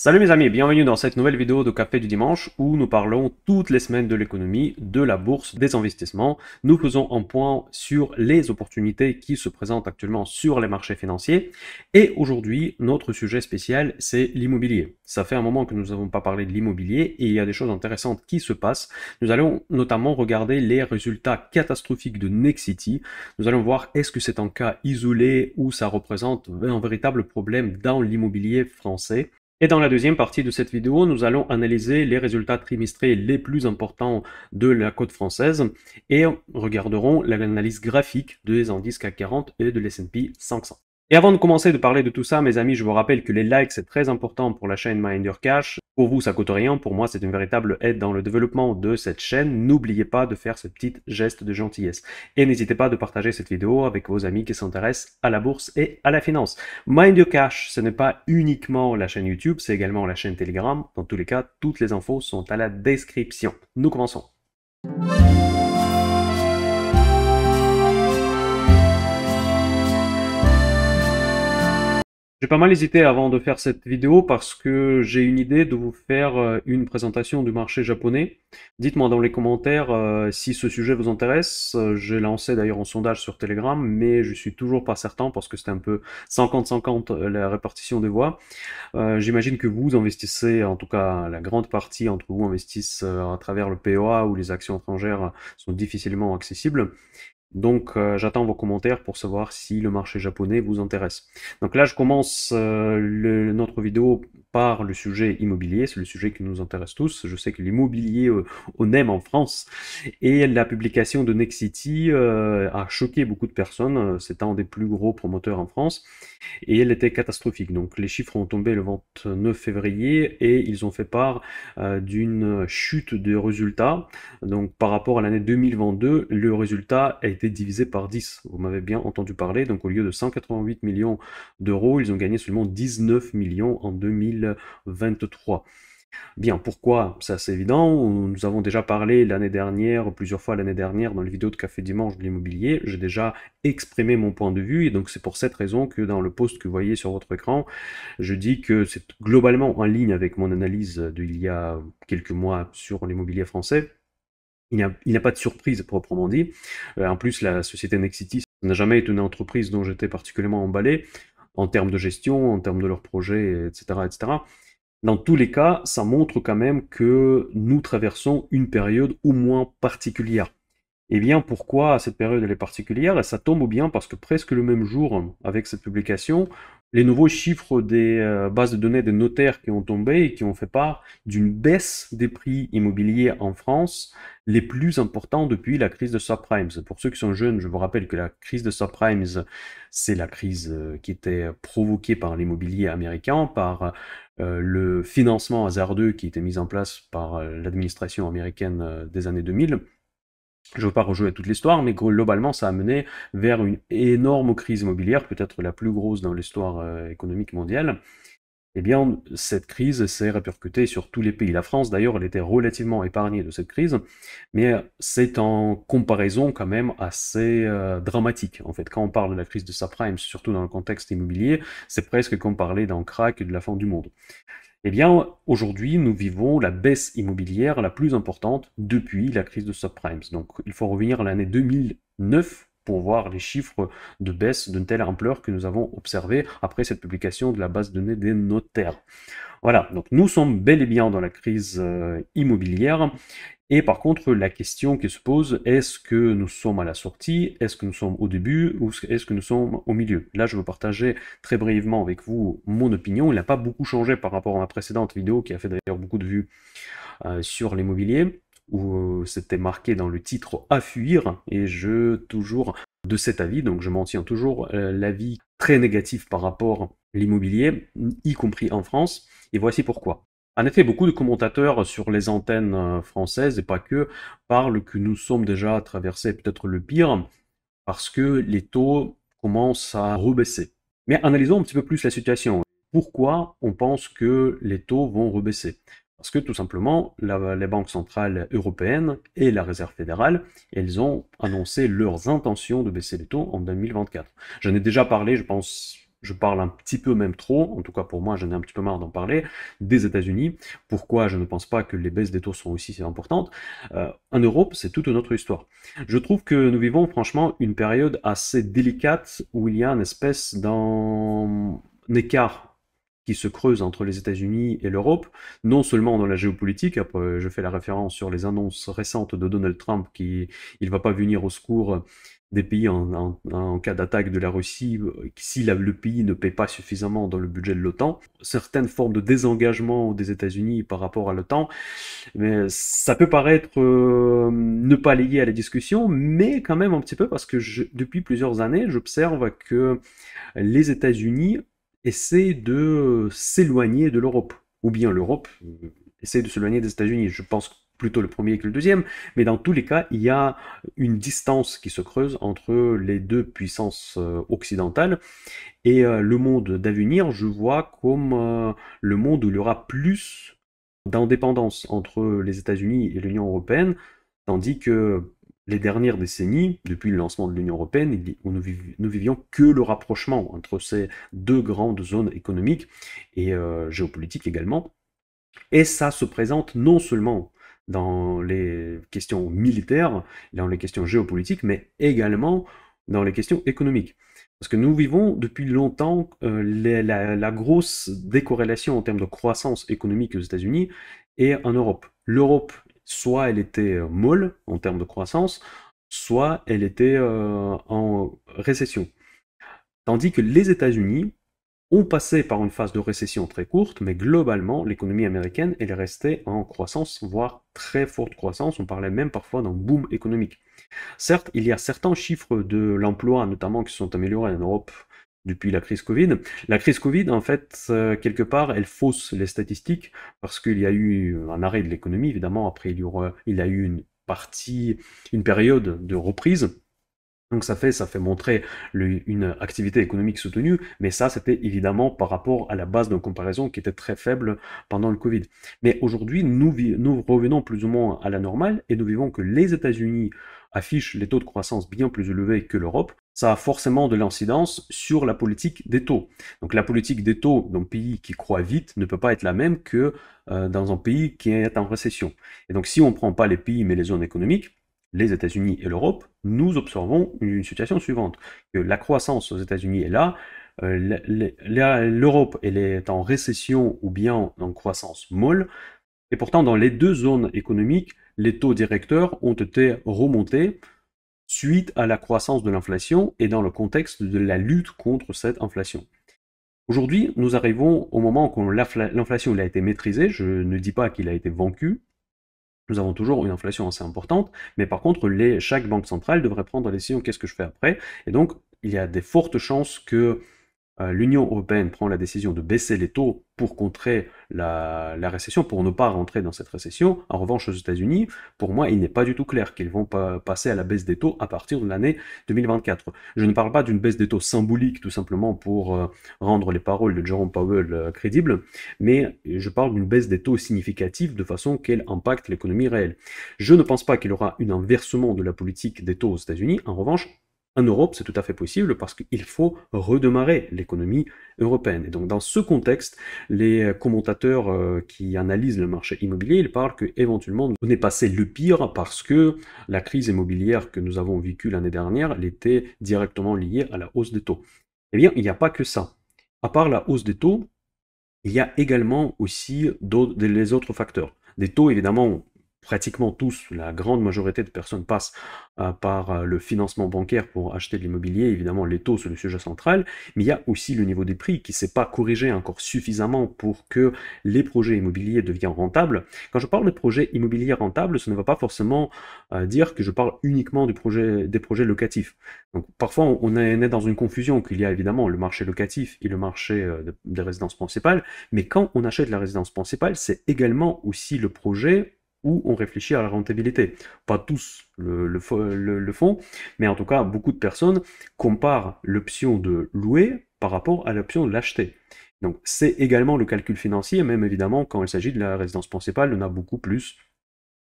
Salut mes amis, bienvenue dans cette nouvelle vidéo de Café du Dimanche où nous parlons toutes les semaines de l'économie, de la bourse, des investissements. Nous faisons un point sur les opportunités qui se présentent actuellement sur les marchés financiers. Et aujourd'hui, notre sujet spécial, c'est l'immobilier. Ça fait un moment que nous n'avons pas parlé de l'immobilier et il y a des choses intéressantes qui se passent. Nous allons notamment regarder les résultats catastrophiques de Nexity. Nous allons voir est-ce que c'est un cas isolé ou ça représente un véritable problème dans l'immobilier français. Et dans la deuxième partie de cette vidéo, nous allons analyser les résultats trimestriels les plus importants de la côte française et regarderons l'analyse graphique des indices CAC 40 et de l'S&P 500. Et avant de commencer de parler de tout ça, mes amis, je vous rappelle que les likes, c'est très important pour la chaîne Mind Your Cash. Pour vous, ça coûte rien. Pour moi, c'est une véritable aide dans le développement de cette chaîne. N'oubliez pas de faire ce petit geste de gentillesse. Et n'hésitez pas de partager cette vidéo avec vos amis qui s'intéressent à la bourse et à la finance. Mind Your Cash, ce n'est pas uniquement la chaîne YouTube, c'est également la chaîne Telegram. Dans tous les cas, toutes les infos sont à la description. Nous commençons. J'ai pas mal hésité avant de faire cette vidéo parce que j'ai une idée de vous faire une présentation du marché japonais. Dites-moi dans les commentaires si ce sujet vous intéresse. J'ai lancé d'ailleurs un sondage sur Telegram, mais je suis toujours pas certain parce que c'était un peu 50-50 la répartition des voix. J'imagine que vous investissez, en tout cas la grande partie entre vous investissent à travers le PEA où les actions étrangères sont difficilement accessibles. Donc j'attends vos commentaires pour savoir si le marché japonais vous intéresse. Donc là je commence notre vidéo par le sujet immobilier, c'est le sujet qui nous intéresse tous. Je sais que l'immobilier on aime en France et la publication de Nexity a choqué beaucoup de personnes. C'est un des plus gros promoteurs en France et elle était catastrophique. Donc les chiffres ont tombé le 29 février et ils ont fait part d'une chute de résultats. Donc par rapport à l'année 2022, le résultat a été divisé par 10. Vous m'avez bien entendu parler. Donc au lieu de 188 millions d'euros, ils ont gagné seulement 19 millions en 2023. Bien, pourquoi? C'est assez évident. Nous avons déjà parlé l'année dernière, plusieurs fois l'année dernière, dans les vidéos de Café Dimanche de l'immobilier. J'ai déjà exprimé mon point de vue et donc c'est pour cette raison que dans le post que vous voyez sur votre écran, je dis que c'est globalement en ligne avec mon analyse d'il y a quelques mois sur l'immobilier français. Il n'y a pas de surprise proprement dit. En plus, la société Nexity n'a jamais été une entreprise dont j'étais particulièrement emballé en termes de gestion, en termes de leurs projets, etc., etc. Dans tous les cas, ça montre quand même que nous traversons une période au moins particulière. Eh bien, pourquoi cette période elle est particulière? Et ça tombe bien parce que presque le même jour, avec cette publication, les nouveaux chiffres des bases de données des notaires qui ont tombé et qui ont fait part d'une baisse des prix immobiliers en France les plus importants depuis la crise de subprimes. Pour ceux qui sont jeunes, je vous rappelle que la crise de subprimes, c'est la crise qui était provoquée par l'immobilier américain, par le financement hasardeux qui était mis en place par l'administration américaine des années 2000. Je ne veux pas rejouer toute l'histoire, mais globalement, ça a mené vers une énorme crise immobilière, peut-être la plus grosse dans l'histoire économique mondiale. Eh bien, cette crise s'est répercutée sur tous les pays. La France, d'ailleurs, elle était relativement épargnée de cette crise, mais c'est en comparaison quand même assez dramatique. En fait, quand on parle de la crise de subprime, surtout dans le contexte immobilier, c'est presque comme parler d'un crack et de la fin du monde. Eh bien, aujourd'hui, nous vivons la baisse immobilière la plus importante depuis la crise de subprimes. Donc, il faut revenir à l'année 2009 pour voir les chiffres de baisse d'une telle ampleur que nous avons observé après cette publication de la base de données des notaires. Voilà, donc nous sommes bel et bien dans la crise immobilière. Et par contre, la question qui se pose, est-ce que nous sommes à la sortie, est-ce que nous sommes au début, ou est-ce que nous sommes au milieu? Là, je veux partager très brièvement avec vous mon opinion. Il n'a pas beaucoup changé par rapport à ma précédente vidéo, qui a fait d'ailleurs beaucoup de vues sur l'immobilier, où c'était marqué dans le titre « À fuir », et je toujours de cet avis, donc je m'en tiens toujours l'avis très négatif par rapport à l'immobilier, y compris en France, et voici pourquoi. En effet, beaucoup de commentateurs sur les antennes françaises, et pas que, parlent que nous sommes déjà à traverser peut-être le pire, parce que les taux commencent à rebaisser. Mais analysons un petit peu plus la situation. Pourquoi on pense que les taux vont rebaisser? Parce que tout simplement, les banques centrales européennes et la Réserve fédérale, elles ont annoncé leurs intentions de baisser les taux en 2024. J'en ai déjà parlé, je pense, je parle un petit peu même trop, en tout cas pour moi, j'en ai un petit peu marre d'en parler, des États-Unis. Pourquoi je ne pense pas que les baisses des taux sont aussi importantes? En Europe, c'est toute une autre histoire. Je trouve que nous vivons franchement une période assez délicate où il y a une espèce d'un écart qui se creuse entre les États-Unis et l'Europe, non seulement dans la géopolitique, après je fais la référence sur les annonces récentes de Donald Trump qui il va pas venir au secours des pays en cas d'attaque de la Russie si le pays ne paie pas suffisamment dans le budget de l'OTAN. Certaines formes de désengagement des États-Unis par rapport à l'OTAN, mais ça peut paraître ne pas lié à la discussion, mais quand même un petit peu parce que depuis plusieurs années, j'observe que les États-Unis essaient de s'éloigner de l'Europe, ou bien l'Europe essaie de s'éloigner des États-Unis. Je pense plutôt le premier que le deuxième, mais dans tous les cas, il y a une distance qui se creuse entre les deux puissances occidentales, et le monde d'avenir, je vois comme le monde où il y aura plus d'indépendance entre les États-Unis et l'Union européenne, tandis que les dernières décennies, depuis le lancement de l'Union européenne, nous vivions que le rapprochement entre ces deux grandes zones économiques et géopolitiques également. Et ça se présente non seulement dans les questions militaires, dans les questions géopolitiques, mais également dans les questions économiques. Parce que nous vivons depuis longtemps la grosse décorrélation en termes de croissance économique aux États-Unis et en Europe. L'Europe, soit elle était molle en termes de croissance, soit elle était en récession. Tandis que les États-Unis ont passé par une phase de récession très courte, mais globalement, l'économie américaine, elle est restée en croissance, voire très forte croissance. On parlait même parfois d'un boom économique. Certes, il y a certains chiffres de l'emploi, notamment, qui se sont améliorés en Europe depuis la crise Covid. La crise Covid, en fait, quelque part, elle fausse les statistiques parce qu'il y a eu un arrêt de l'économie, évidemment. Après, il y a eu une période de reprise. Donc ça fait montrer une activité économique soutenue, mais ça c'était évidemment par rapport à la base de comparaison qui était très faible pendant le Covid. Mais aujourd'hui, nous revenons plus ou moins à la normale et nous vivons que les États-Unis affichent les taux de croissance bien plus élevés que l'Europe. Ça a forcément de l'incidence sur la politique des taux. Donc la politique des taux d'un pays qui croît vite ne peut pas être la même que dans un pays qui est en récession. Et donc si on ne prend pas les pays mais les zones économiques, les États-Unis et l'Europe, nous observons une situation suivante, que la croissance aux États-Unis est là, l'Europe elle est en récession ou bien en croissance molle, et pourtant dans les deux zones économiques, les taux directeurs ont été remontés suite à la croissance de l'inflation et dans le contexte de la lutte contre cette inflation. Aujourd'hui, nous arrivons au moment où l'inflation a été maîtrisée, je ne dis pas qu'il a été vaincu, nous avons toujours une inflation assez importante, mais par contre, chaque banque centrale devrait prendre la décision qu'est-ce que je fais après. Et donc, il y a des fortes chances que l'Union européenne prend la décision de baisser les taux pour contrer la récession, pour ne pas rentrer dans cette récession. En revanche, aux États-Unis, pour moi, il n'est pas du tout clair qu'ils vont passer à la baisse des taux à partir de l'année 2024. Je ne parle pas d'une baisse des taux symbolique, tout simplement pour rendre les paroles de Jerome Powell crédibles, mais je parle d'une baisse des taux significative de façon qu'elle impacte l'économie réelle. Je ne pense pas qu'il y aura un inversement de la politique des taux aux États-Unis. En revanche, en Europe, c'est tout à fait possible parce qu'il faut redémarrer l'économie européenne. Et donc, dans ce contexte, les commentateurs qui analysent le marché immobilier, ils parlent qu'éventuellement, on est passé le pire parce que la crise immobilière que nous avons vécue l'année dernière, elle était directement liée à la hausse des taux. Eh bien, il n'y a pas que ça. À part la hausse des taux, il y a également aussi les autres facteurs. Des taux, évidemment, pratiquement tous, la grande majorité de personnes passent par le financement bancaire pour acheter de l'immobilier. Évidemment, les taux, c'est le sujet central, mais il y a aussi le niveau des prix qui ne s'est pas corrigé encore suffisamment pour que les projets immobiliers deviennent rentables. Quand je parle de projets immobiliers rentables, ce ne va pas forcément dire que je parle uniquement des projets locatifs. Donc, parfois, on est dans une confusion qu'il y a évidemment le marché locatif et le marché des résidences principales, mais quand on achète la résidence principale, c'est également aussi le projet où on réfléchit à la rentabilité. Pas tous le font, mais en tout cas, beaucoup de personnes comparent l'option de louer par rapport à l'option de l'acheter. Donc c'est également le calcul financier, même évidemment quand il s'agit de la résidence principale, on a beaucoup plus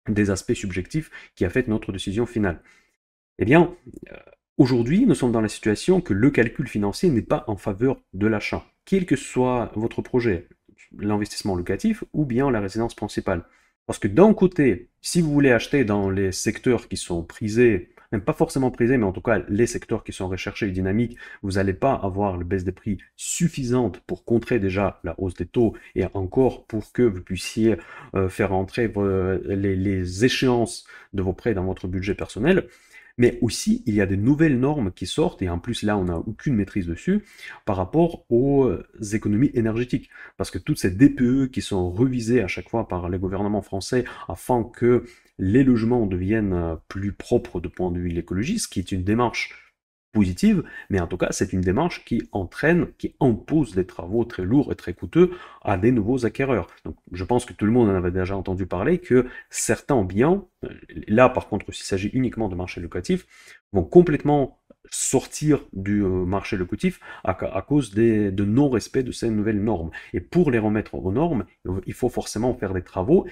des aspects subjectifs qui affectent notre décision finale. Eh bien, Aujourd'hui, nous sommes dans la situation que le calcul financier n'est pas en faveur de l'achat, quel que soit votre projet, l'investissement locatif ou bien la résidence principale. Parce que d'un côté, si vous voulez acheter dans les secteurs qui sont prisés, même pas forcément prisés, mais en tout cas les secteurs qui sont recherchés et dynamiques, vous n'allez pas avoir la baisse des prix suffisante pour contrer déjà la hausse des taux et encore pour que vous puissiez faire entrer les échéances de vos prêts dans votre budget personnel. Mais aussi, il y a des nouvelles normes qui sortent, et en plus là, on n'a aucune maîtrise dessus, par rapport aux économies énergétiques. Parce que toutes ces DPE qui sont revisées à chaque fois par les gouvernements français afin que les logements deviennent plus propres de point de vue de l'écologie, ce qui est une démarche positive, mais en tout cas, c'est une démarche qui entraîne, qui impose des travaux très lourds et très coûteux à des nouveaux acquéreurs. Donc, je pense que tout le monde en avait déjà entendu parler que certains biens, là par contre, s'il s'agit uniquement de marché locatif, vont complètement sortir du marché locatif à cause de non-respect de ces nouvelles normes. Et pour les remettre aux normes, il faut forcément faire les travaux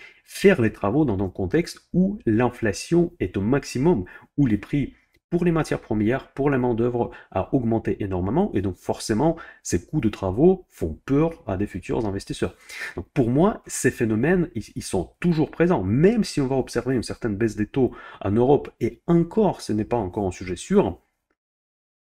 dans un contexte où l'inflation est au maximum, où les prix pour les matières premières, pour la main-d'œuvre, a augmenté énormément, et donc forcément, ces coûts de travaux font peur à des futurs investisseurs. Donc pour moi, ces phénomènes, ils sont toujours présents, même si on va observer une certaine baisse des taux en Europe, et encore, ce n'est pas encore un sujet sûr,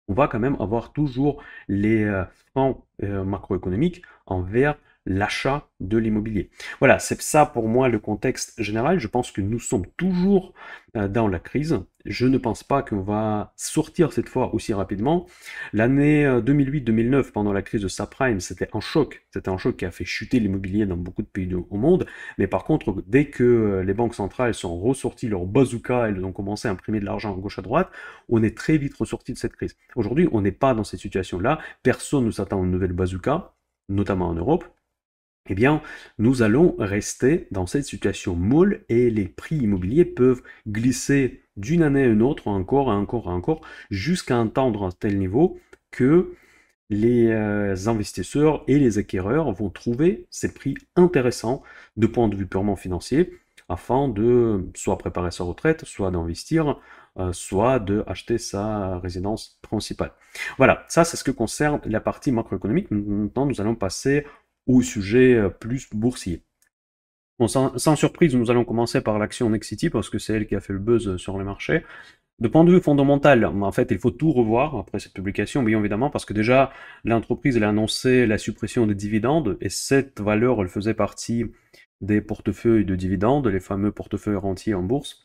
on va quand même avoir toujours les freins macroéconomiques envers l'achat de l'immobilier. Voilà, c'est ça pour moi le contexte général. Je pense que nous sommes toujours dans la crise. Je ne pense pas qu'on va sortir cette fois aussi rapidement. L'année 2008-2009, pendant la crise de subprime, c'était un choc. C'était un choc qui a fait chuter l'immobilier dans beaucoup de pays au monde. Mais par contre, dès que les banques centrales sont ressorties leur bazooka, elles ont commencé à imprimer de l'argent à gauche à droite, on est très vite ressorti de cette crise. Aujourd'hui, on n'est pas dans cette situation-là. Personne ne s'attend à une nouvelle bazooka, notamment en Europe. Eh bien, nous allons rester dans cette situation molle et les prix immobiliers peuvent glisser d'une année à une autre, encore, encore, encore, jusqu'à atteindre un tel niveau que les investisseurs et les acquéreurs vont trouver ces prix intéressants de point de vue purement financier afin de soit préparer sa retraite, soit d'investir, soit d'acheter sa résidence principale. Voilà, ça c'est ce que concerne la partie macroéconomique. Maintenant, nous allons passer au sujet plus boursier. Bon, sans surprise, nous allons commencer par l'action Nexity parce que c'est elle qui a fait le buzz sur les marchés. De point de vue fondamental, en fait, il faut tout revoir après cette publication, bien évidemment, parce que déjà, l'entreprise elle a annoncé la suppression des dividendes, et cette valeur, elle faisait partie des portefeuilles de dividendes, les fameux portefeuilles rentiers en bourse.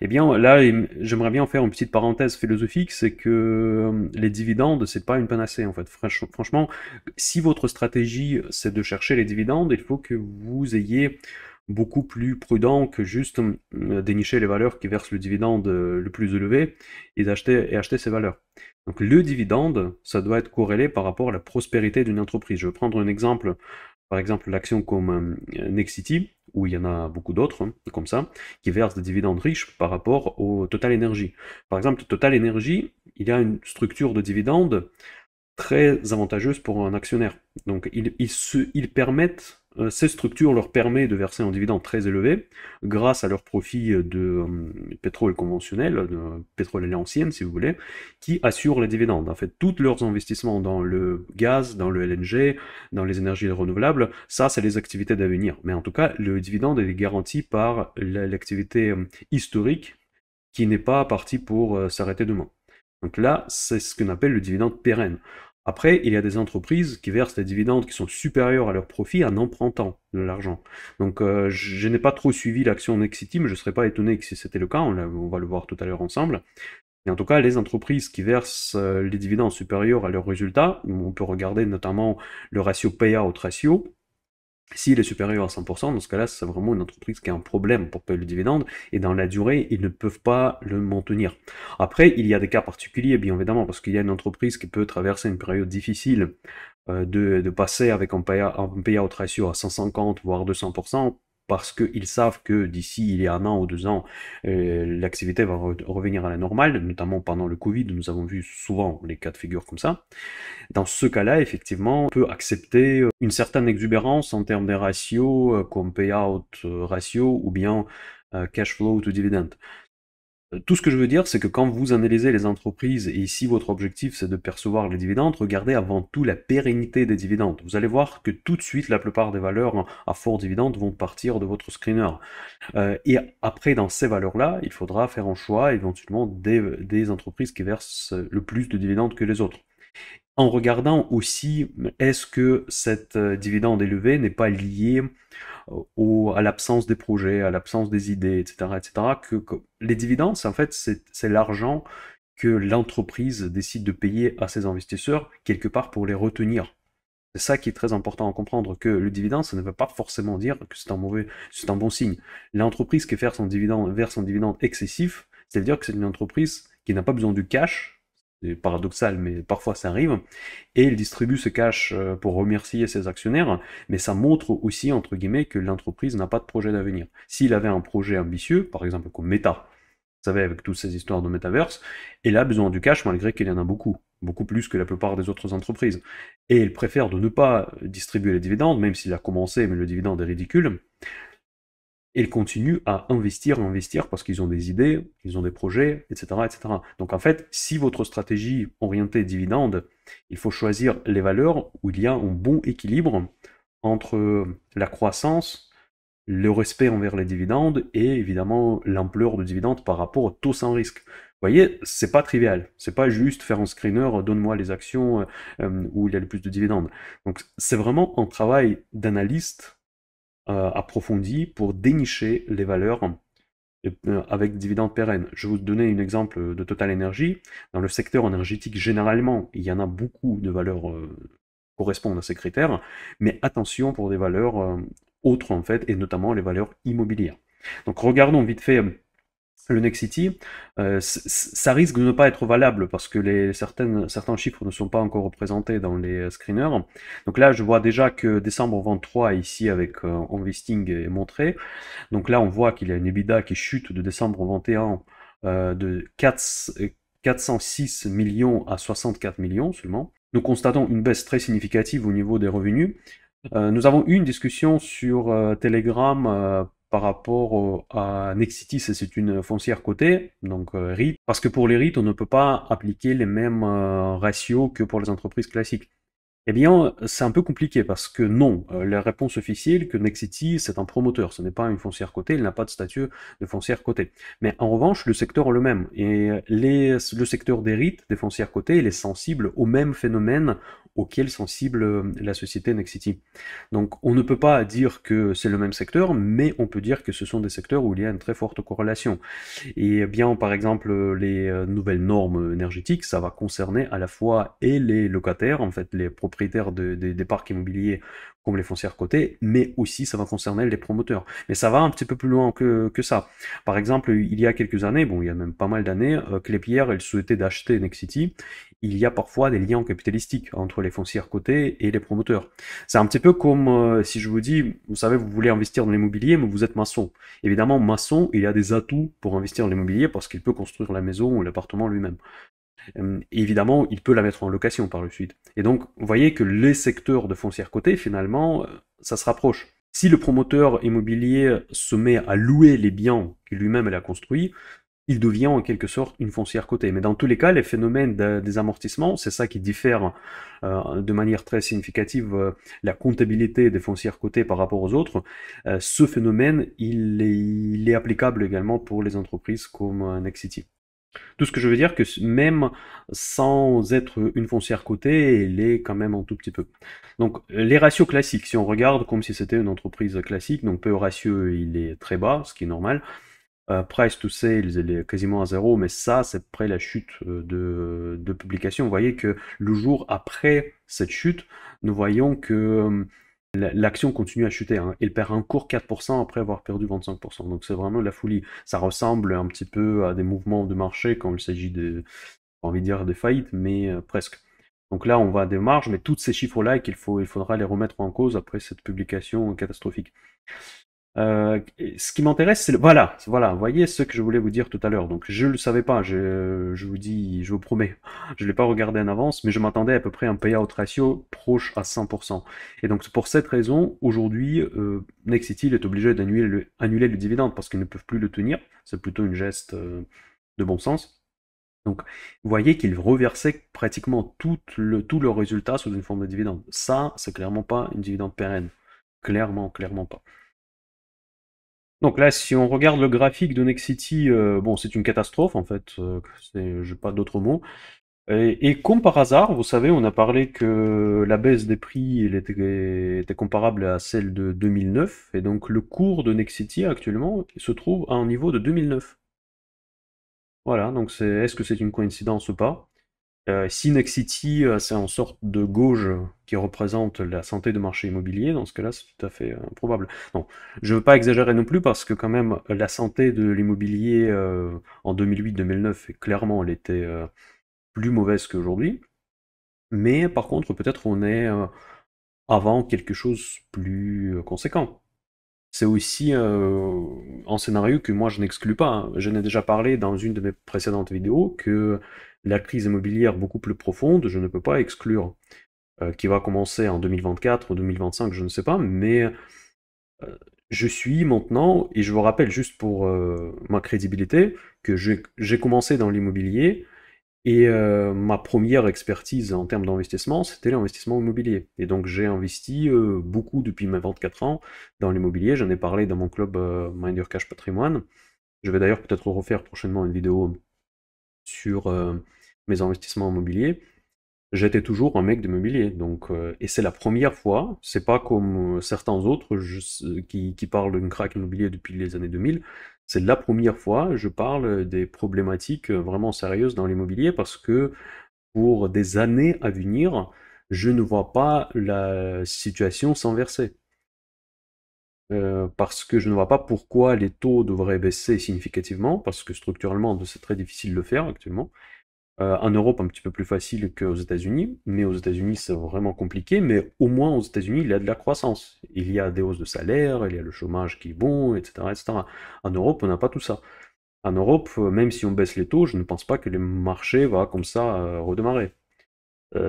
Eh bien, là, j'aimerais bien faire une petite parenthèse philosophique, c'est que les dividendes, c'est pas une panacée, en fait. Franchement, si votre stratégie, c'est de chercher les dividendes, il faut que vous ayez beaucoup plus prudent que juste dénicher les valeurs qui versent le dividende le plus élevé et acheter ces valeurs. Donc le dividende, ça doit être corrélé par rapport à la prospérité d'une entreprise. Je vais prendre un exemple, par exemple l'action comme Nexity, où il y en a beaucoup d'autres, comme ça, qui versent des dividendes riches par rapport au Total Energy. Par exemple, Total Energy, il y a une structure de dividendes très avantageuse pour un actionnaire. Donc ils permettent, ces structures leur permettent de verser un dividende très élevé grâce à leur profit de pétrole conventionnel, de pétrole à l'ancienne si vous voulez, qui assure les dividendes. En fait, tous leurs investissements dans le gaz, dans le LNG, dans les énergies renouvelables, ça c'est les activités d'avenir. Mais en tout cas, le dividende est garanti par l'activité historique qui n'est pas partie pour s'arrêter demain. Donc là, c'est ce qu'on appelle le dividende pérenne. Après, il y a des entreprises qui versent des dividendes qui sont supérieurs à leurs profits en empruntant de l'argent. Donc je n'ai pas trop suivi l'action Nexity, mais je ne serais pas étonné que si c'était le cas, on va le voir tout à l'heure ensemble. Et en tout cas, les entreprises qui versent les dividendes supérieurs à leurs résultats, on peut regarder notamment le ratio payout ratio. S'il est supérieur à 100%, dans ce cas-là, c'est vraiment une entreprise qui a un problème pour payer le dividende, et dans la durée, ils ne peuvent pas le maintenir. Après, il y a des cas particuliers, bien évidemment, parce qu'il y a une entreprise qui peut traverser une période difficile, de passer avec un payout ratio à 150, voire 200%, parce qu'ils savent que d'ici il y a 1 an ou 2 ans, l'activité va revenir à la normale, notamment pendant le Covid, nous avons vu souvent les cas de figure comme ça. Dans ce cas-là, effectivement, on peut accepter une certaine exubérance en termes des ratios, comme payout ratio ou bien cash flow to dividend. Tout ce que je veux dire, c'est que quand vous analysez les entreprises, et si votre objectif c'est de percevoir les dividendes, regardez avant tout la pérennité des dividendes. Vous allez voir que tout de suite, la plupart des valeurs à fort dividende vont partir de votre screener. Et après, dans ces valeurs-là, il faudra faire un choix éventuellement des entreprises qui versent le plus de dividendes que les autres. En regardant aussi, est-ce que cette dividende élevée n'est pas liée à l'absence des projets, à l'absence des idées, etc., etc. Que les dividendes, en fait, c'est l'argent que l'entreprise décide de payer à ses investisseurs quelque part pour les retenir. C'est ça qui est très important à comprendre, que le dividende, ça ne veut pas forcément dire que c'est un bon signe. L'entreprise qui verse un dividende excessif, ça veut dire que c'est une entreprise qui n'a pas besoin du cash, c'est paradoxal, mais parfois ça arrive, et il distribue ce cash pour remercier ses actionnaires, mais ça montre aussi, entre guillemets, que l'entreprise n'a pas de projet d'avenir. S'il avait un projet ambitieux, par exemple comme Meta, vous savez, avec toutes ces histoires de metaverse, il a besoin du cash malgré qu'il y en a beaucoup, beaucoup plus que la plupart des autres entreprises. Et il préfère de ne pas distribuer les dividendes, même s'il a commencé, mais le dividende est ridicule, et ils continuent à investir parce qu'ils ont des idées, ils ont des projets, etc., etc. Donc en fait, si votre stratégie orientée dividende, il faut choisir les valeurs où il y a un bon équilibre entre la croissance, le respect envers les dividendes et évidemment l'ampleur de dividendes par rapport au taux sans risque. Vous voyez, c'est pas trivial. C'est pas juste faire un screener, donne-moi les actions où il y a le plus de dividendes. Donc c'est vraiment un travail d'analyste approfondi pour dénicher les valeurs avec dividendes pérennes. Je vais vous donner un exemple de Total Energy. Dans le secteur énergétique, généralement, il y en a beaucoup de valeurs correspondent à ces critères, mais attention pour des valeurs autres en fait, et notamment les valeurs immobilières. Donc regardons vite fait le Nexity, ça risque de ne pas être valable parce que certains chiffres ne sont pas encore représentés dans les screeners. Donc là, je vois déjà que décembre 23 ici avec Investing est montré. Donc là, on voit qu'il y a une EBITDA qui chute de décembre 21 de 406 millions à 64 millions seulement. Nous constatons une baisse très significative au niveau des revenus. Nous avons eu une discussion sur Telegram par rapport à Nexity, c'est une foncière cotée, donc REIT, parce que pour les REIT, on ne peut pas appliquer les mêmes ratios que pour les entreprises classiques. Eh bien, c'est un peu compliqué parce que non, la réponse officielle que Nexity, c'est un promoteur, ce n'est pas une foncière cotée, il n'a pas de statut de foncière cotée. Mais en revanche, le secteur est le même. Et le secteur des REIT, des foncières cotées, il est sensible au même phénomène auquel sensible la société Nexity. Donc on ne peut pas dire que c'est le même secteur, mais on peut dire que ce sont des secteurs où il y a une très forte corrélation. Et bien, par exemple, les nouvelles normes énergétiques, ça va concerner à la fois et les locataires, en fait, les propriétaires des parcs immobiliers comme les foncières cotées, mais aussi ça va concerner les promoteurs. Mais ça va un petit peu plus loin que ça. Par exemple, il y a quelques années, bon, il y a même pas mal d'années, Klépierre, elle souhaitait d'acheter Nexity. Il y a parfois des liens capitalistiques entre les foncières cotées et les promoteurs. C'est un petit peu comme si je vous dis, vous savez, vous voulez investir dans l'immobilier, mais vous êtes maçon. Évidemment, maçon, il a des atouts pour investir dans l'immobilier parce qu'il peut construire la maison ou l'appartement lui-même. Évidemment, il peut la mettre en location par la suite. Et donc, vous voyez que les secteurs de foncière cotée, finalement, ça se rapproche. Si le promoteur immobilier se met à louer les biens qu'il lui-même a construits, il devient en quelque sorte une foncière cotée. Mais dans tous les cas, les phénomènes des amortissements, c'est ça qui diffère de manière très significative la comptabilité des foncières cotées par rapport aux autres. Ce phénomène, il est applicable également pour les entreprises comme Nexity. Tout ce que je veux dire que même sans être une foncière cotée, elle est quand même un tout petit peu. Donc les ratios classiques, si on regarde comme si c'était une entreprise classique, donc PE ratio il est très bas, ce qui est normal. Price to sales, il est quasiment à zéro, mais ça, c'est après la chute de publication. Vous voyez que le jour après cette chute, nous voyons que l'action continue à chuter. Hein. Il perd encore 4% après avoir perdu 25%. Donc c'est vraiment de la folie. Ça ressemble un petit peu à des mouvements de marché quand il s'agit de, envie de dire, des faillites, mais presque. Donc là, on va à des marges, mais tous ces chiffres-là, il faudra les remettre en cause après cette publication catastrophique. Ce qui m'intéresse, c'est voilà, vous voyez ce que je voulais vous dire tout à l'heure. Donc je le savais pas, je vous dis, je vous promets, je l'ai pas regardé en avance, mais je m'attendais à peu près à un payout ratio proche à 100%. Et donc pour cette raison, aujourd'hui, Nexity est obligé d'annuler annuler le dividende parce qu'ils ne peuvent plus le tenir. C'est plutôt une geste de bon sens. Donc, vous voyez qu'ils reversaient pratiquement tout leur résultat sous une forme de dividende. Ça, c'est clairement pas une dividende pérenne. Clairement, clairement pas. Donc là, si on regarde le graphique de Nexity, bon, c'est une catastrophe en fait, j'ai pas d'autres mots. Et comme par hasard, vous savez, on a parlé que la baisse des prix était comparable à celle de 2009, et donc le cours de Nexity actuellement se trouve à un niveau de 2009. Voilà, donc est-ce que c'est une coïncidence ou pas? Si Nexity, c'est en sorte de gauge qui représente la santé du marché immobilier, dans ce cas-là, c'est tout à fait probable. Non, je ne veux pas exagérer non plus, parce que quand même, la santé de l'immobilier en 2008-2009, clairement, elle était plus mauvaise qu'aujourd'hui. Mais par contre, peut-être on est avant quelque chose plus conséquent. C'est aussi un scénario que moi je n'exclus pas, hein. Je n'ai déjà parlé dans une de mes précédentes vidéos que la crise immobilière beaucoup plus profonde, je ne peux pas exclure, qui va commencer en 2024 ou 2025, je ne sais pas, mais je suis maintenant, et je vous rappelle juste pour ma crédibilité, que j'ai commencé dans l'immobilier, et ma première expertise en termes d'investissement, c'était l'investissement immobilier. Et donc j'ai investi beaucoup depuis mes 24 ans dans l'immobilier. J'en ai parlé dans mon club Minder Cash Patrimoine. Je vais d'ailleurs peut-être refaire prochainement une vidéo sur mes investissements immobiliers. J'étais toujours un mec d'immobilier, donc et c'est la première fois. C'est pas comme certains autres qui parlent d'une craque immobilier depuis les années 2000. C'est la première fois je parle des problématiques vraiment sérieuses dans l'immobilier, parce que pour des années à venir, je ne vois pas la situation s'inverser. Parce que je ne vois pas pourquoi les taux devraient baisser significativement, parce que structurellement, c'est très difficile de le faire actuellement. En Europe, un petit peu plus facile qu'aux États-Unis, mais aux États-Unis, c'est vraiment compliqué. Mais au moins aux États-Unis, il y a de la croissance. Il y a des hausses de salaire, il y a le chômage qui est bon, etc., etc. En Europe, on n'a pas tout ça. En Europe, même si on baisse les taux, je ne pense pas que le marché va comme ça redémarrer.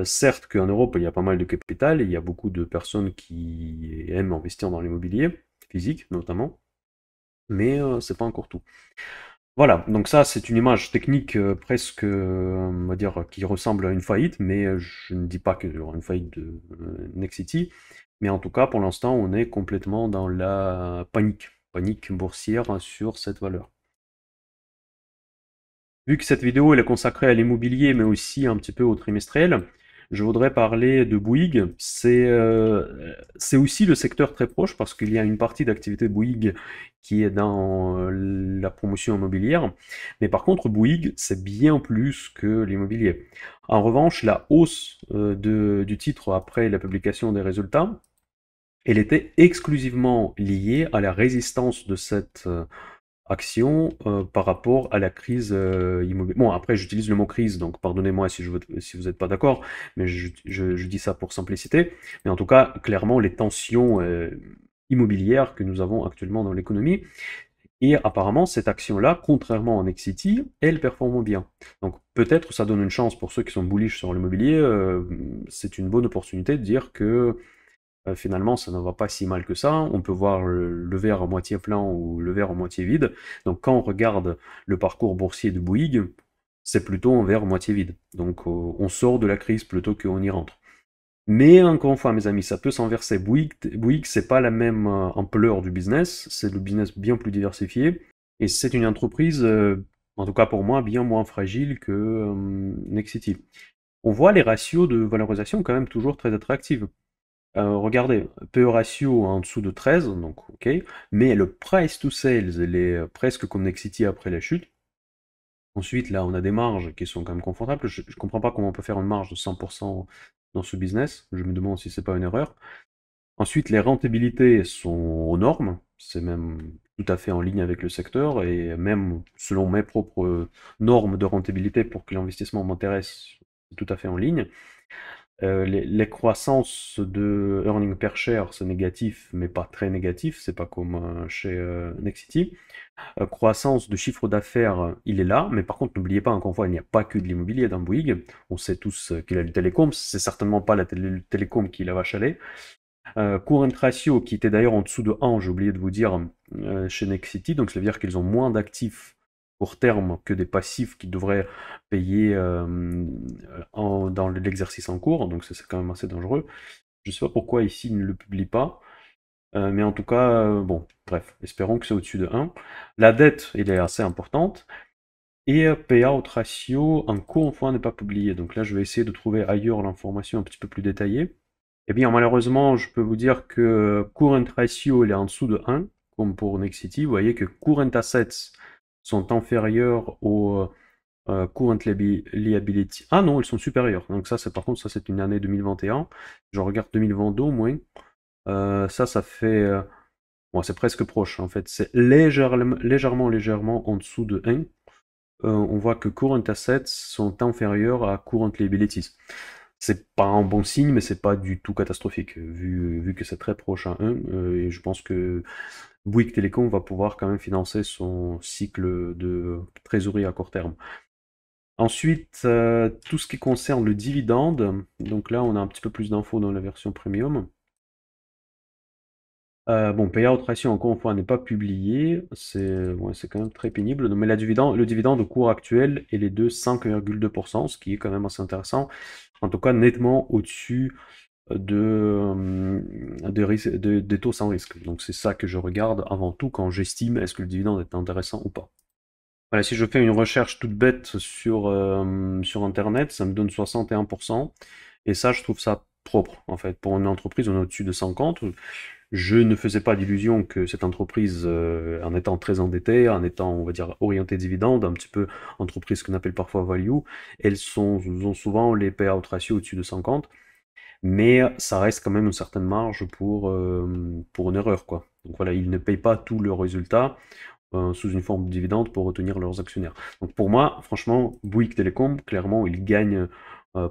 Certes qu'en Europe, il y a pas mal de capital, et il y a beaucoup de personnes qui aiment investir dans l'immobilier, physique notamment, mais c'est pas encore tout. Voilà, donc ça c'est une image technique presque, on va dire, qui ressemble à une faillite, mais je ne dis pas qu'il y aura une faillite de Nexity, mais en tout cas pour l'instant on est complètement dans la panique boursière sur cette valeur. Vu que cette vidéo elle est consacrée à l'immobilier, mais aussi un petit peu au trimestriel, je voudrais parler de Bouygues. C'est aussi le secteur très proche, parce qu'il y a une partie d'activité Bouygues qui est dans la promotion immobilière. Mais par contre, Bouygues, c'est bien plus que l'immobilier. En revanche, la hausse du titre après la publication des résultats, elle était exclusivement liée à la résistance de cette action par rapport à la crise immobilière. Bon, après, j'utilise le mot crise, donc pardonnez-moi si vous n'êtes pas d'accord, mais je dis ça pour simplicité. Mais en tout cas, clairement, les tensions immobilières que nous avons actuellement dans l'économie. Et apparemment, cette action-là, contrairement à Nexity, elle performe bien. Donc peut-être ça donne une chance pour ceux qui sont bullish sur l'immobilier. C'est une bonne opportunité de dire que finalement, ça ne va pas si mal que ça. On peut voir le verre à moitié plein ou le verre à moitié vide. Donc quand on regarde le parcours boursier de Bouygues, c'est plutôt un verre à moitié vide. Donc on sort de la crise plutôt qu'on y rentre. Mais encore une fois, mes amis, ça peut s'inverser. Bouygues, c'est pas la même ampleur du business, c'est le business bien plus diversifié, et c'est une entreprise, en tout cas pour moi, bien moins fragile que Nexity. On voit les ratios de valorisation quand même toujours très attractifs. Regardez, PE ratio en dessous de 13, donc ok, mais le price to sales, elle est presque comme Nexity après la chute. Ensuite, là, on a des marges qui sont quand même confortables. Je comprends pas comment on peut faire une marge de 100% dans ce business. Je me demande si c'est pas une erreur. Ensuite, les rentabilités sont aux normes. C'est même tout à fait en ligne avec le secteur, et même selon mes propres normes de rentabilité pour que l'investissement m'intéresse, c'est tout à fait en ligne. Les croissances de earning per share, c'est négatif, mais pas très négatif, c'est pas comme chez Nexity. Croissance de chiffre d'affaires, il est là, mais par contre, n'oubliez pas, encore une fois, il n'y a pas que de l'immobilier dans Bouygues. On sait tous qu'il a le télécom, c'est certainement pas la télécom qui la vache à lait. Current ratio, qui était d'ailleurs en dessous de 1, j'ai oublié de vous dire, chez Nexity, donc ça veut dire qu'ils ont moins d'actifs court terme que des passifs qui devraient payer dans l'exercice en cours, donc c'est quand même assez dangereux. Je sais pas pourquoi ici il ne le publie pas, mais en tout cas, bon, bref, espérons que c'est au-dessus de 1. La dette, elle est assez importante, et payout ratio en cours fois n'est pas publié, donc là je vais essayer de trouver ailleurs l'information un petit peu plus détaillée. Eh bien, malheureusement, je peux vous dire que current ratio, il est en dessous de 1, comme pour Nexity. Vous voyez que current assets sont inférieurs au current liability. Ah non, ils sont supérieurs. Donc ça, c'est par contre, ça c'est une année 2021. Je regarde 2022 au moins. Ça fait... bon, c'est presque proche en fait. C'est légèrement en dessous de 1. On voit que current assets sont inférieurs à current liabilities. C'est pas un bon signe, mais c'est pas du tout catastrophique, vu que c'est très proche à 1, et je pense que Bouygues Telecom va pouvoir quand même financer son cycle de trésorerie à court terme. Ensuite, tout ce qui concerne le dividende, donc là on a un petit peu plus d'infos dans la version premium. Bon, payout ratio, encore une fois, n'est pas publié. C'est ouais, quand même très pénible. Mais le dividende au cours actuel est les de 5,2%, ce qui est quand même assez intéressant. En tout cas, nettement au-dessus des taux sans risque. Donc c'est ça que je regarde avant tout quand j'estime est-ce que le dividende est intéressant ou pas. Voilà, si je fais une recherche toute bête sur Internet, ça me donne 61%. Et ça, je trouve ça propre, en fait. Pour une entreprise, on est au-dessus de 50. Je ne faisais pas d'illusion que cette entreprise, en étant très endettée, en étant, on va dire, orientée dividende, un petit peu entreprise qu'on appelle parfois value, ont souvent les payout ratio au-dessus de 50, mais ça reste quand même une certaine marge pour une erreur, quoi. Donc voilà, ils ne payent pas tout le résultat sous une forme de dividende pour retenir leurs actionnaires. Donc pour moi, franchement, Bouygues Telecom, clairement, ils gagnent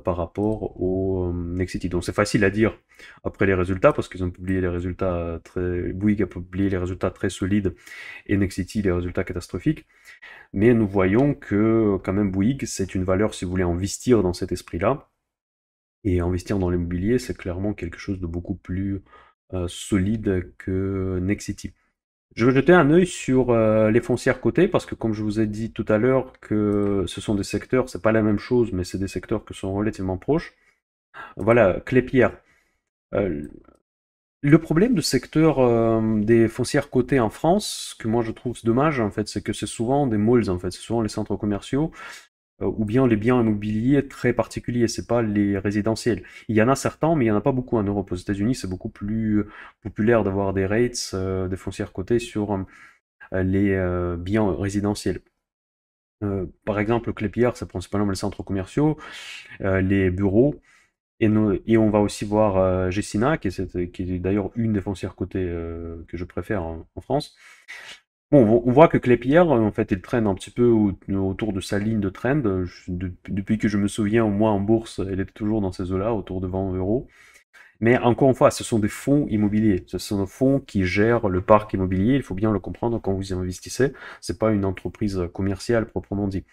par rapport au Nexity. Donc c'est facile à dire après les résultats, parce qu'ils ont publié les résultats très... Bouygues a publié les résultats très solides et Nexity les résultats catastrophiques. Mais nous voyons que quand même Bouygues, c'est une valeur si vous voulez investir dans cet esprit-là. Et investir dans l'immobilier, c'est clairement quelque chose de beaucoup plus solide que Nexity. Je vais jeter un œil sur les foncières cotées, parce que comme je vous ai dit tout à l'heure que ce sont des secteurs, c'est pas la même chose, mais c'est des secteurs qui sont relativement proches. Voilà, Clépierre. Euh, le problème du secteur des foncières cotées en France, que moi je trouve dommage en fait, c'est que c'est souvent des malls en fait, c'est souvent les centres commerciaux ou bien les biens immobiliers très particuliers, c'est pas les résidentiels. Il y en a certains, mais il y en a pas beaucoup en Europe. Aux États-Unis, c'est beaucoup plus populaire d'avoir des rates, des foncières cotées sur les biens résidentiels. Par exemple, Clépierre, c'est principalement les centres commerciaux, les bureaux, et on va aussi voir Gecina, qui est d'ailleurs une des foncières cotées que je préfère en France. Bon, on voit que Clépierre, en fait, il traîne un petit peu autour de sa ligne de trend. Depuis que je me souviens, au moins en bourse, elle est toujours dans ces eaux-là, autour de 20 euros. Mais encore une fois, ce sont des fonds immobiliers. Ce sont des fonds qui gèrent le parc immobilier. Il faut bien le comprendre quand vous y investissez. C'est pas une entreprise commerciale proprement dit.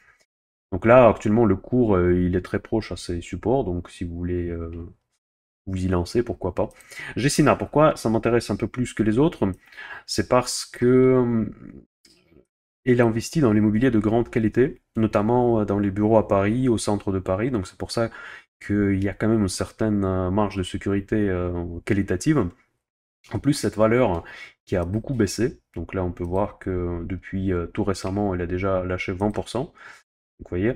Donc là, actuellement, le cours, il est très proche à ses supports. Donc si vous voulez vous y lancer, pourquoi pas. Gecina, pourquoi ça m'intéresse un peu plus que les autres? C'est parce que il investit dans l'immobilier de grande qualité, notamment dans les bureaux à Paris, au centre de Paris. Donc c'est pour ça qu'il y a quand même une certaine marge de sécurité qualitative. En plus, cette valeur qui a beaucoup baissé, donc là on peut voir que depuis tout récemment, elle a déjà lâché 20%. Donc vous voyez,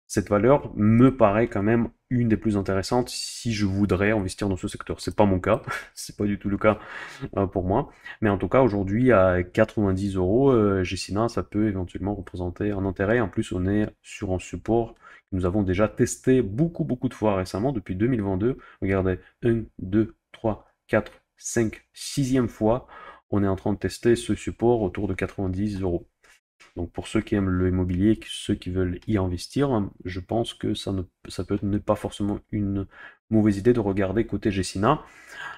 cette valeur me paraît quand même une des plus intéressantes si je voudrais investir dans ce secteur. C'est pas mon cas, c'est pas du tout le cas pour moi, mais en tout cas aujourd'hui à 90 euros, Gecina, ça peut éventuellement représenter un intérêt. En plus, on est sur un support que nous avons déjà testé beaucoup de fois récemment depuis 2022. Regardez, 1, 2, 3, 4, 5, 6e fois, on est en train de tester ce support autour de 90 euros. Donc pour ceux qui aiment le immobilier, ceux qui veulent y investir, je pense que ça peut ne pas forcément une mauvaise idée de regarder côté Gecina.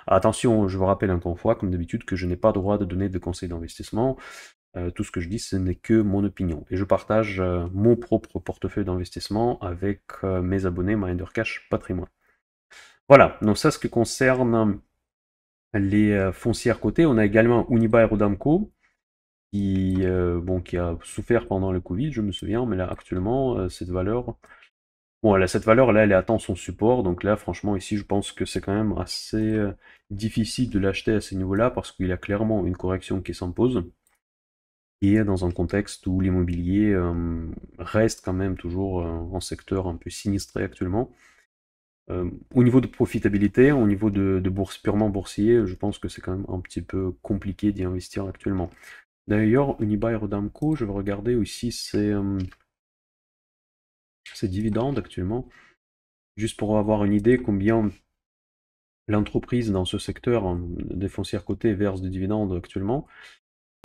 Attention, je vous rappelle encore une fois, comme d'habitude, que je n'ai pas le droit de donner de conseils d'investissement. Tout ce que je dis, ce n'est que mon opinion. Et je partage mon propre portefeuille d'investissement avec mes abonnés Mindercash Patrimoine. Voilà, donc ça, ce qui concerne les foncières cotées. On a également Unibail Rodamco. qui a souffert pendant le Covid, je me souviens, mais là actuellement, cette valeur, bon, cette valeur là, elle attend son support, donc là, franchement, ici, je pense que c'est quand même assez difficile de l'acheter à ce niveau-là parce qu'il y a clairement une correction qui s'impose et dans un contexte où l'immobilier reste quand même toujours un secteur un peu sinistré actuellement. Au niveau de profitabilité, au niveau de bourse purement boursier, je pense que c'est quand même un petit peu compliqué d'y investir actuellement. D'ailleurs, Unibail Rodamco, je vais regarder aussi ses dividendes actuellement, juste pour avoir une idée combien l'entreprise dans ce secteur des foncières cotées verse de dividendes actuellement.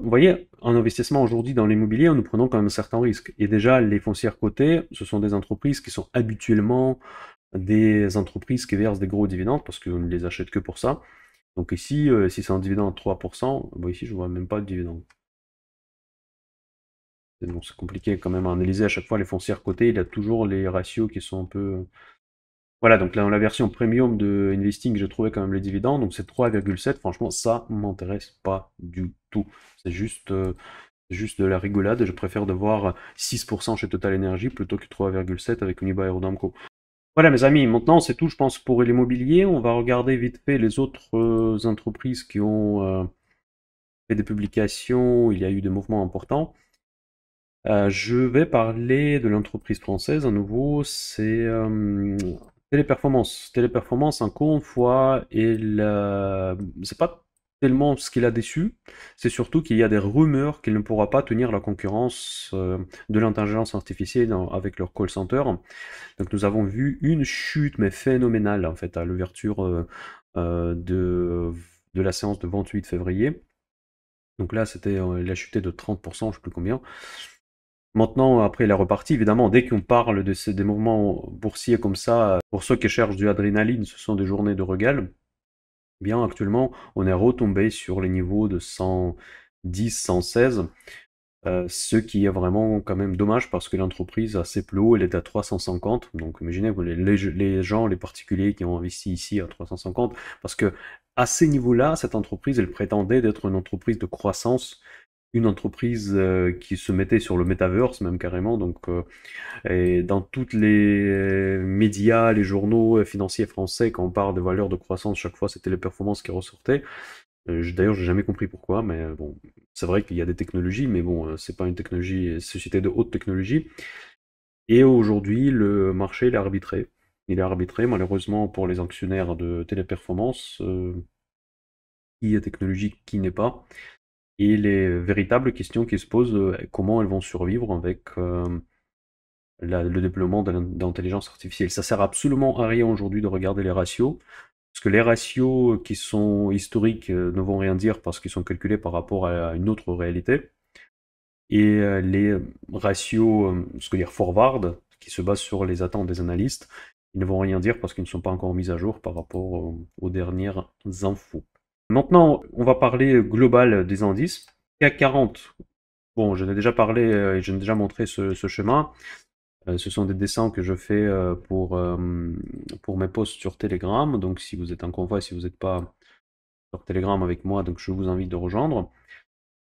Vous voyez, en investissement aujourd'hui dans l'immobilier, nous prenons quand même certains risques. Et déjà, les foncières cotées, ce sont des entreprises qui sont habituellement des entreprises qui versent des gros dividendes parce qu'on ne les achète que pour ça. Donc ici, si c'est un dividende de 3%, bon ici je vois même pas de dividende. Bon, c'est compliqué quand même à analyser à chaque fois les foncières cotées, il y a toujours les ratios qui sont un peu... Voilà, donc là, dans la version premium de Investing, j'ai trouvé quand même les dividendes, donc c'est 3,7, franchement, ça m'intéresse pas du tout. C'est juste de la rigolade, je préfère de voir 6% chez Total Energy plutôt que 3,7 avec Unibail Rodamco. Voilà mes amis, maintenant c'est tout je pense pour l'immobilier, on va regarder vite fait les autres entreprises qui ont fait des publications, il y a eu des mouvements importants. Je vais parler de l'entreprise française à nouveau, c'est Téléperformance. Téléperformance, encore une fois, c'est pas tellement ce qu'il a déçu, c'est surtout qu'il y a des rumeurs qu'il ne pourra pas tenir la concurrence de l'intelligence artificielle avec leur call center. Donc nous avons vu une chute mais phénoménale en fait à l'ouverture de la séance de 28 février. Donc là, il a chuté de 30%, je ne sais plus combien. Maintenant, après, il est reparti. Évidemment, dès qu'on parle des mouvements boursiers comme ça, pour ceux qui cherchent du adrénaline, ce sont des journées de régal. Bien, actuellement, on est retombé sur les niveaux de 110, 116. Ce qui est vraiment quand même dommage parce que l'entreprise a ses plus hauts, elle est à 350. Donc imaginez les gens, les particuliers qui ont investi ici à 350, parce que à ces niveaux-là, cette entreprise, elle prétendait d'être une entreprise de croissance, une entreprise qui se mettait sur le metaverse même carrément. Donc et dans toutes les médias, les journaux financiers français, quand on parle de valeurs de croissance, chaque fois c'était les performances qui ressortaient. D'ailleurs, j'ai jamais compris pourquoi, mais bon, c'est vrai qu'il y a des technologies, mais bon, c'est pas une société de haute technologie. Et aujourd'hui, le marché, il est arbitré. Il est arbitré, malheureusement, pour les actionnaires de Téléperformance, qui est technologique, qui n'est pas. Et les véritables questions qui se posent, comment elles vont survivre avec le déploiement de l'intelligence artificielle. Ça sert absolument à rien aujourd'hui de regarder les ratios. Parce que les ratios qui sont historiques ne vont rien dire parce qu'ils sont calculés par rapport à une autre réalité. Et les ratios, ce que dire forward, qui se basent sur les attentes des analystes, ils ne vont rien dire parce qu'ils ne sont pas encore mis à jour par rapport aux dernières infos. Maintenant, on va parler global des indices. CAC 40, bon, j'en ai déjà parlé et j'en ai déjà montré ce schéma. Ce sont des dessins que je fais pour mes posts sur Telegram. Donc si vous êtes en convoi, si vous n'êtes pas sur Telegram avec moi, donc je vous invite de rejoindre.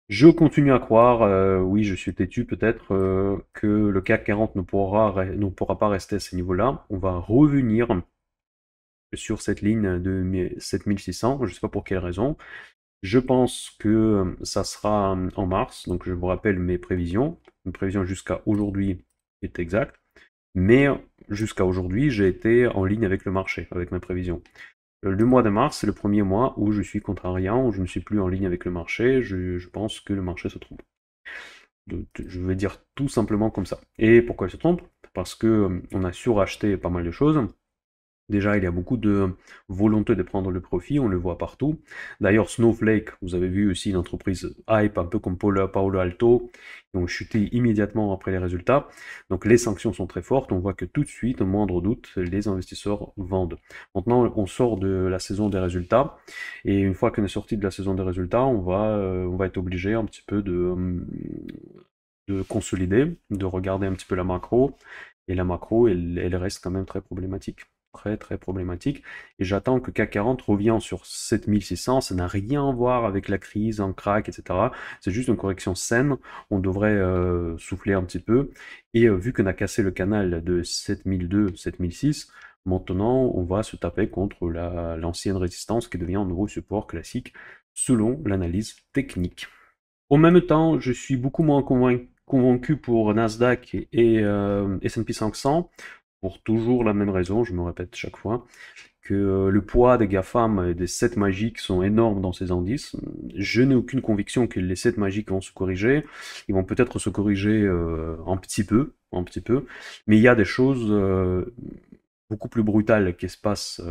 Je continue à croire, oui je suis têtu peut-être, que le CAC 40 ne pourra pas rester à ce niveau-là. On va revenir sur cette ligne de 7600, je ne sais pas pour quelle raison. Je pense que ça sera en mars, donc je vous rappelle mes prévisions. Mes prévisions jusqu'à aujourd'hui est exacte. Mais jusqu'à aujourd'hui, j'ai été en ligne avec le marché, avec mes prévisions. Le mois de mars, c'est le premier mois où je suis contrariant, où je ne suis plus en ligne avec le marché. Je pense que le marché se trompe. Je vais dire tout simplement comme ça. Et pourquoi il se trompe? Parce que on a suracheté pas mal de choses. Déjà, il y a beaucoup de volonté de prendre le profit, on le voit partout. D'ailleurs, Snowflake, vous avez vu aussi une entreprise hype, un peu comme Palo Alto, ils ont chuté immédiatement après les résultats. Donc les sanctions sont très fortes, on voit que tout de suite, au moindre doute, les investisseurs vendent. Maintenant, on sort de la saison des résultats, et une fois qu'on est sorti de la saison des résultats, on va être obligé un petit peu de consolider, de regarder un petit peu la macro, et la macro, elle reste quand même très problématique. très très problématique. Et j'attends que CAC 40 revienne sur 7600. Ça n'a rien à voir avec la crise, un crack, etc. C'est juste une correction saine. On devrait souffler un petit peu. Et vu qu'on a cassé le canal de 7002, 7006, maintenant on va se taper contre l'ancienne résistance qui devient un nouveau support classique selon l'analyse technique. En même temps, je suis beaucoup moins convaincu pour Nasdaq et S&P 500 pour toujours la même raison, je me répète chaque fois, que le poids des GAFAM et des 7 magiques sont énormes dans ces indices. Je n'ai aucune conviction que les 7 magiques vont se corriger. Ils vont peut-être se corriger un petit peu, mais il y a des choses beaucoup plus brutales qui se passent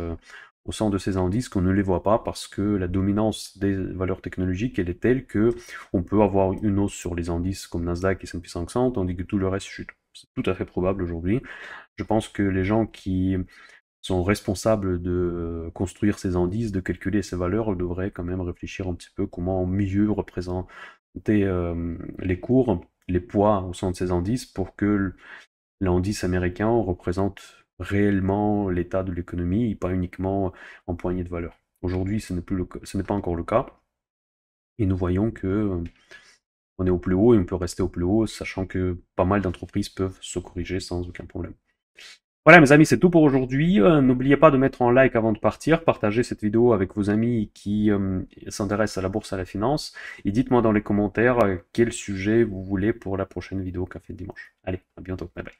au sein de ces indices qu'on ne les voit pas parce que la dominance des valeurs technologiques elle est telle que on peut avoir une hausse sur les indices comme Nasdaq et S&P 500 tandis que tout le reste chute. C'est tout à fait probable aujourd'hui. Je pense que les gens qui sont responsables de construire ces indices, de calculer ces valeurs, devraient quand même réfléchir un petit peu comment mieux représenter les cours, les poids au sein de ces indices pour que l'indice américain représente réellement l'état de l'économie et pas uniquement en poignée de valeur. Aujourd'hui, ce n'est pas encore le cas. Et nous voyons que on est au plus haut et on peut rester au plus haut, sachant que pas mal d'entreprises peuvent se corriger sans aucun problème. Voilà mes amis, c'est tout pour aujourd'hui. N'oubliez pas de mettre un like avant de partir, partagez cette vidéo avec vos amis qui s'intéressent à la bourse, à la finance, et dites-moi dans les commentaires quel sujet vous voulez pour la prochaine vidéo Café de Dimanche. Allez, à bientôt, bye bye.